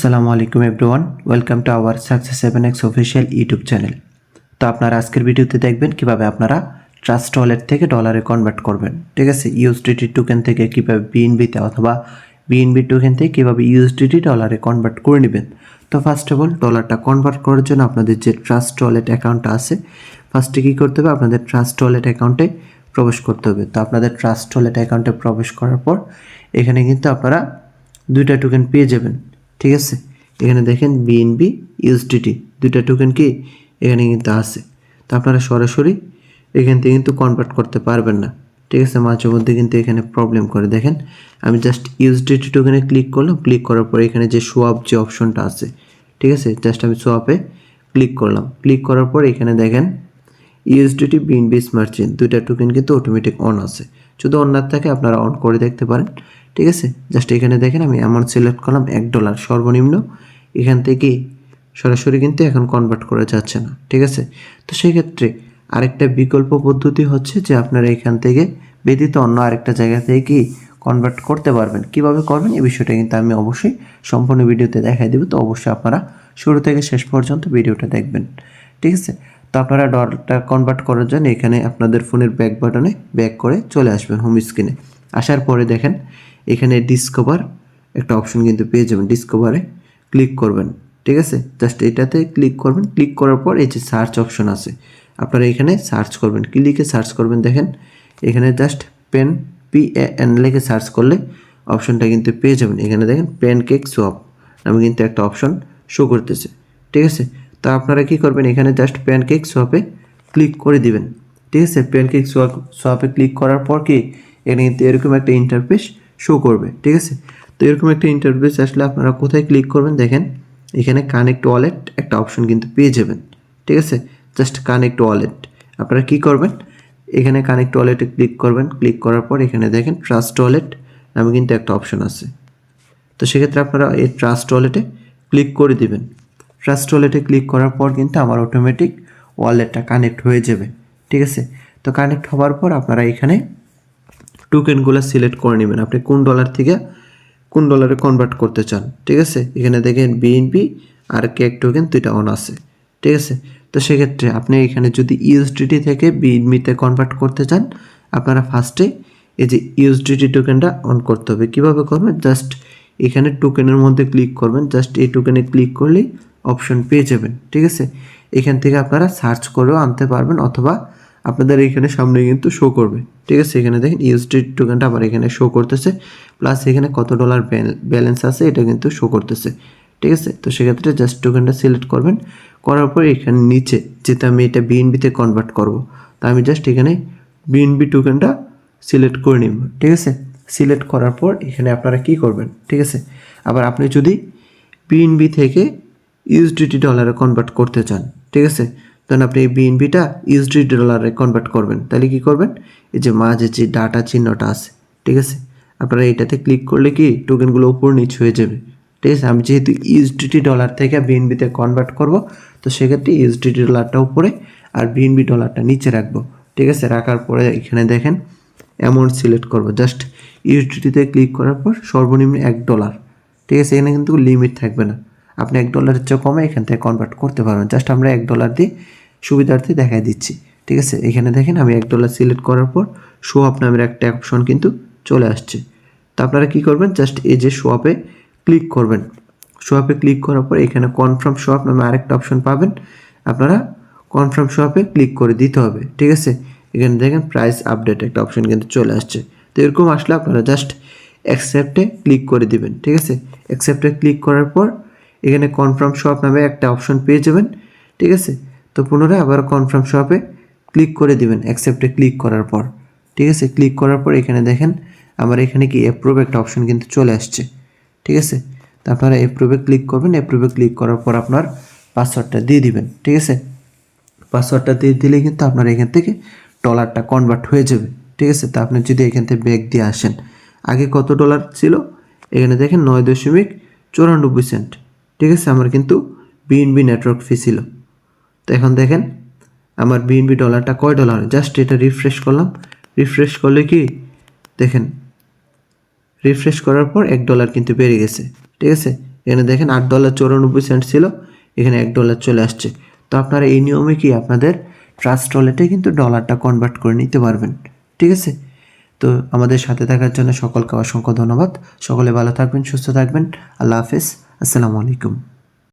আসসালামু আলাইকুম everyone, welcome to our success 7x official YouTube channel. তো আপনারা আজকের ভিডিওতে দেখবেন কিভাবে আপনারা ট্রাস্ট ওয়ালেট থেকে ডলারে কনভার্ট করবেন। ঠিক আছে, ইউএসডিটি টোকেন থেকে কিভাবে বিএনবিতে অথবা বিএনবি টোকেন থেকে কিভাবে ইউএসডিটি ডলারে কনভার্ট করে নেবেন। তো ফার্স্ট অফ অল ডলারটা কনভার্ট করার জন্য আপনাদের যে ট্রাস্ট ওয়ালেট অ্যাকাউন্টটা আছে, ফার্স্টে কী করতে হবে, আপনাদের ট্রাস্ট ওয়ালেট অ্যাকাউন্টে প্রবেশ করতে হবে। তো আপনাদের ট্রাস্ট ওয়ালেট অ্যাকাউন্টে প্রবেশ করার পর এখানে কিন্তু আপনারা দুইটা টোকেন পেয়ে যাবেন। ঠিক আছে, এখানে দেখেন বিএনবি ইউএসডিটি দুইটা টোকেন কি এখানে কিন্তু আছে। তো আপনারা সরাসরি এখান থেকে কিন্তু কনভার্ট করতে পারবেন না। ঠিক আছে, মাঝে মধ্যে কিন্তু এখানে প্রবলেম করে। দেখেন আমি জাস্ট ইউএসডিটি টোকেনে ক্লিক করলাম, ক্লিক করার পর এখানে যে সোয়াপ যে অপশনটা আছে, ঠিক আছে, জাস্ট আমি সোয়াপে ক্লিক করলাম। ক্লিক করার পর এখানে দেখেন ইউএসডিটি বিএনবি স্মার্ট চেইন দুইটা টোকেন কিন্তু অটোমেটিক অন আছে। যদি অন না থাকে আপনারা অন করে দেখতে পারেন। ঠিক আছে, জাস্ট এখানে দেখেন আমি অ্যামাউন্ট সিলেক্ট করলাম $1 সর্বনিম্ন। এখান থেকে সরাসরি কিন্তু এখন কনভার্ট করা যাচ্ছে না। ঠিক আছে, তো সেই ক্ষেত্রে আরেকটা বিকল্প পদ্ধতি হচ্ছে যে আপনারা এখান থেকে ব্যতীত অন্য আরেকটা জায়গা থেকে কি কনভার্ট করতে পারবেন। কিভাবে করবেন এই বিষয়টা কিন্তু আমি অবশ্যই সম্পূর্ণ ভিডিওতে দেখাই দেব। তো অবশ্যই আপনারা শুরু থেকে শেষ পর্যন্ত ভিডিওটা দেখবেন। ঠিক আছে, তো আপনারা ডলারটা কনভার্ট করার জন্য এখানে আপনাদের ফোনের ব্যাক বাটনে ব্যাক করে চলে আসবেন হোম স্ক্রিনে। আসার পরে দেখেন এখানে ডিসকভার একটা অপশন কিন্তু পেয়ে যাবেন। ডিসকভারে ক্লিক করবেন। ঠিক আছে, জাস্ট এটাতে ক্লিক করবেন। ক্লিক করার পর এই যে সার্চ অপশন আছে, আপনারা এখানে সার্চ করবেন। কি লিখে সার্চ করবেন দেখেন এখানে জাস্ট PAN লিখে সার্চ করলে অপশনটা কিন্তু পেয়ে যাবেন। এখানে দেখেন প্যানকেক সোয়াপ নামে কিন্তু একটা অপশন শো করতেছে। ঠিক আছে, তো আপনারা কি করবেন এখানে জাস্ট প্যানকেক সোয়াপে ক্লিক করে দিবেন। ঠিক আছে, প্যানকেক সোয়াপে ক্লিক করার পর কি এখানে কিন্তু এরকম একটা ইন্টারফেস শো করবে। ঠিক আছে, তো এরকম একটা ইন্টারফেস আসলে আপনারা কোথায় ক্লিক করবেন দেখেন এখানে কানেক্ট ওয়ালেট একটা অপশন কিন্তু পেয়ে যাবেন। ঠিক আছে, জাস্ট কানেক্ট ওয়ালেট আপনারা কি করবেন এখানে কানেক্ট ওয়ালেটে ক্লিক করবেন। ক্লিক করার পর এখানে দেখেন ট্রাস্ট ওয়ালেট নামে কিন্তু একটা অপশন আছে। তো সেক্ষেত্রে আপনারা এই ট্রাস্ট ওয়ালেটে ক্লিক করে দিবেন। ট্রাস্ট ওয়ালেটে ক্লিক করার পর কিন্তু আমার অটোমেটিক ওয়ালেটটা কানেক্ট হয়ে যাবে। ঠিক আছে, তো কানেক্ট হওয়ার পর আপনারা এখানে টোকেনগুলো সিলেক্ট করে নেবেন আপনি কোন ডলার থেকে কোন ডলারে কনভার্ট করতে চান। ঠিক আছে, এখানে দেখেন বিএনপি আর কেক টোকেন দুইটা অন আছে। ঠিক আছে, তো সেক্ষেত্রে আপনি এখানে যদি ইউএসডিটি থেকে বিএনবিতে কনভার্ট করতে চান আপনারা ফার্স্টে এই যে ইউএসডিটি টোকেনটা অন করতে হবে। কীভাবে করবেন জাস্ট এখানে টোকেনের মধ্যে ক্লিক করবেন। জাস্ট এই টোকেনে ক্লিক করলেই অপশন পেয়ে যাবেন। ঠিক আছে, এখান থেকে আপনারা সার্চ করেও আনতে পারবেন অথবা আপনাদের এখানে সামনে কিন্তু শো করবে। ঠিক আছে, এখানে দেখেন ইউএসডিটি টোকেনটা আবার এখানে শো করতেছে, প্লাস এখানে কত ডলার ব্যালেন্স আছে এটা কিন্তু শো করতেছে। ঠিক আছে, তো সেক্ষেত্রে জাস্ট টোকেনটা সিলেক্ট করবেন। করার পর এখানে নিচে যেটা আমি এটা বিএনবিতে কনভার্ট করব, তা আমি জাস্ট এখানে বিএনবি টোকেনটা সিলেক্ট করে নিব। ঠিক আছে, সিলেক্ট করার পর এখানে আপনারা কি করবেন, ঠিক আছে, আবার আপনি যদি বিএনবি থেকে ইউএসডিটি ডলারে কনভার্ট করতে চান, ঠিক আছে, তখন আপনি এই বিএনবিটা ইউএসডিটি ডলারে কনভার্ট করবেন। তাহলে কি করবেন এই যে মাঝে যে ডাটা চিহ্নটা আছে, ঠিক আছে, আপনারা এটাতে ক্লিক করলে কি টোকেনগুলো উপর নিচ হয়ে যাবে। ঠিক আছে, আমি যেহেতু ইউএসডিটি ডলার থেকে বিএনবিতে কনভার্ট করব, তো সেক্ষেত্রে ইউএসডিটি ডলারটা উপরে আর বিএনবি ডলারটা নিচে রাখবো। ঠিক আছে, রাখার পরে এখানে দেখেন অ্যামাউন্ট সিলেক্ট করব। জাস্ট ইউএসডিটিতে ক্লিক করার পর সর্বনিম্ন $1। ঠিক আছে, এখানে কিন্তু লিমিট থাকবে না, আপনি $1 চেয়ে কমে এখান থেকে কনভার্ট করতে পারবেন। জাস্ট আমরা $1 দিয়ে সুবিধার্থে দেখাই দিচ্ছি। ঠিক আছে, এখানে দেখেন আমি $1 সিলেক্ট করার পর শো আপ নামের একটা অপশন কিন্তু চলে আসছে। তো আপনারা কী করবেন জাস্ট এই যে শো আপে ক্লিক করবেন। শো আপে ক্লিক করার পর এখানে কনফার্ম শো আপ নামে আরেকটা অপশন পাবেন, আপনারা কনফার্ম শো আপে ক্লিক করে দিতে হবে। ঠিক আছে, এখানে দেখেন প্রাইস আপডেট একটা অপশন কিন্তু চলে আসছে। তো এরকম আসলে আপনারা জাস্ট অ্যাকসেপ্টে ক্লিক করে দিবেন। ঠিক আছে, অ্যাকসেপ্টে ক্লিক করার পর এখানে কনফার্ম শো আপ নামে একটা অপশন পেয়ে যাবেন। ঠিক আছে, তো পুনরায় আবার কনফার্ম শো আপে ক্লিক করে দিবেন অ্যাকসেপ্টে ক্লিক করার পর। ঠিক আছে, ক্লিক করার পর এখানে দেখেন আমার এখানে কি অ্যাপ্রুভ একটা অপশন কিন্তু চলে আসছে। ঠিক আছে, তো আপনারা অ্যাপ্রুভে ক্লিক করবেন। অ্যাপ্রুভে ক্লিক করার পর আপনার পাসওয়ার্ডটা দিয়ে দিবেন। ঠিক আছে, পাসওয়ার্ডটা দিয়ে দিলে কিন্তু আপনার এখান থেকে ডলারটা কনভার্ট হয়ে যাবে। ঠিক আছে, তো আপনি যদি এখান থেকে ব্যাক দিয়ে আসেন, আগে কত ডলার ছিল এখানে দেখেন 9.94 সেন্ট। ঠিক আছে, আমার কিন্তু বিএনবি নেটওয়ার্ক ফি ছিল। তো এখন দেখেন আমার বিএনবি ডলারটা কয় ডলার, জাস্ট এটা রিফ্রেশ করলাম। রিফ্রেশ করলে কি দেখেন রিফ্রেশ করার পর $1 কিন্তু বেড়ে গেছে। ঠিক আছে, এখানে দেখেন $8.94 ছিল, এখানে $1 চলে আসছে। তো আপনারা এই নিয়মে কি আপনাদের ট্রাস্ট ওয়ালেটে কিন্তু ডলারটা কনভার্ট করে নিতে পারবেন। ঠিক আছে? তো আমাদের সাথে থাকার জন্য সকলকে অসংখ্য ধন্যবাদ। সকলে ভালো থাকবেন, সুস্থ থাকবেন। আল্লাহ হাফেজ। আসসালামু আলাইকুম।